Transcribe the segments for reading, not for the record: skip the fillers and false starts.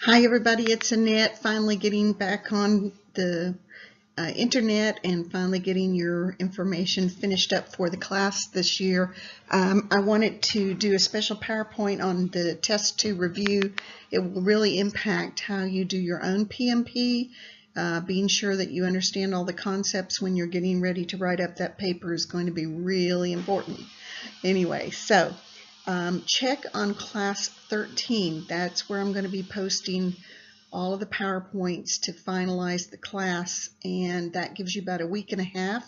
Hi everybody, it's Annette, finally getting back on the internet and finally getting your information finished up for the class this year. I wanted to do a special PowerPoint on the Test 2 review. It will really impact how you do your own PMP. Being sure that you understand all the concepts when you're getting ready to write up that paper is going to be really important. Anyway, so check on class 13. That's where I'm going to be posting all of the PowerPoints to finalize the class, and that gives you about a week and a half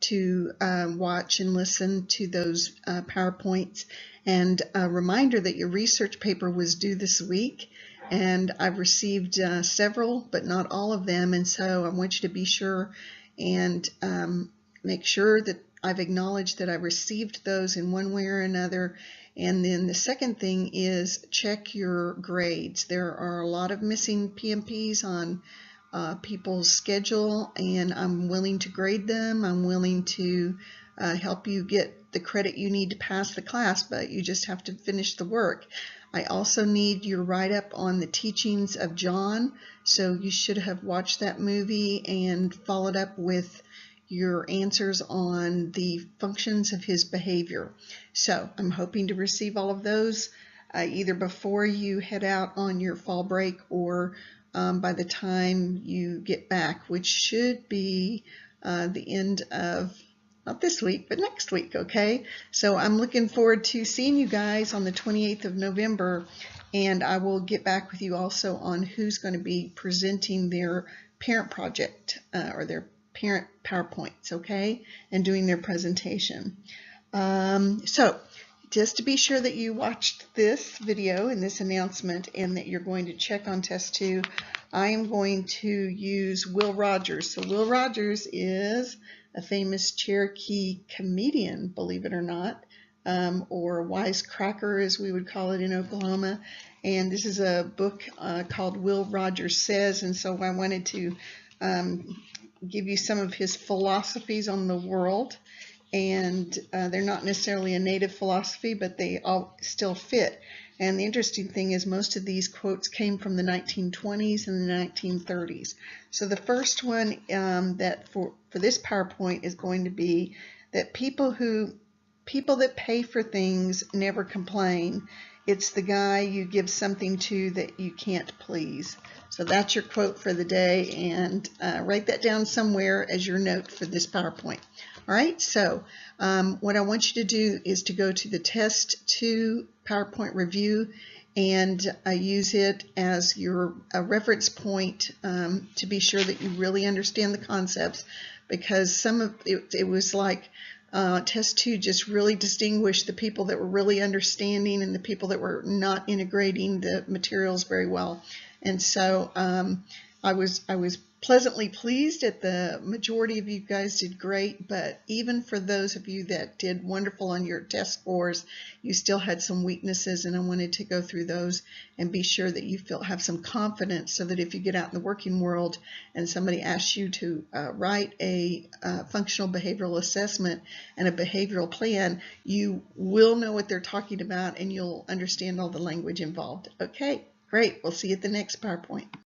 to watch and listen to those PowerPoints. And a reminder that your research paper was due this week, and I've received several, but not all of them, and so I want you to be sure and make sure that I've acknowledged that I received those in one way or another. And then the second thing is check your grades. There are a lot of missing PMPs on people's schedule, and I'm willing to grade them. I'm willing to help you get the credit you need to pass the class, but you just have to finish the work. I also need your write-up on the teachings of John, so you should have watched that movie and followed up with your answers on the functions of his behavior. So I'm hoping to receive all of those either before you head out on your fall break or by the time you get back, which should be the end of, not this week, but next week, okay? So I'm looking forward to seeing you guys on the 28th of November, and I will get back with you also on who's going to be presenting their parent project or their parent PowerPoints, okay, and doing their presentation. So just to be sure that you watched this video and this announcement and that you're going to check on test 2, I am going to use Will Rogers. So Will Rogers is a famous Cherokee comedian, believe it or not, or wisecracker as we would call it in Oklahoma. And this is a book called Will Rogers Says, and so I wanted to give you some of his philosophies on the world, and they're not necessarily a native philosophy, but they all still fit. And the interesting thing is most of these quotes came from the 1920s and the 1930s. So the first one that for this PowerPoint is going to be that people that pay for things never complain. It's the guy you give something to that you can't please. So that's your quote for the day, and write that down somewhere as your note for this PowerPoint. All right, so what I want you to do is to go to the Test 2 PowerPoint review and use it as your reference point to be sure that you really understand the concepts, because some of it was like Test 2 just really distinguished the people that were really understanding and the people that were not integrating the materials very well. And so I was pleasantly pleased at the majority of you guys did great, but even for those of you that did wonderful on your test scores, you still had some weaknesses, and I wanted to go through those and be sure that you have some confidence so that if you get out in the working world and somebody asks you to write a functional behavioral assessment and a behavioral plan, you will know what they're talking about and you'll understand all the language involved. Okay, great. We'll see you at the next PowerPoint.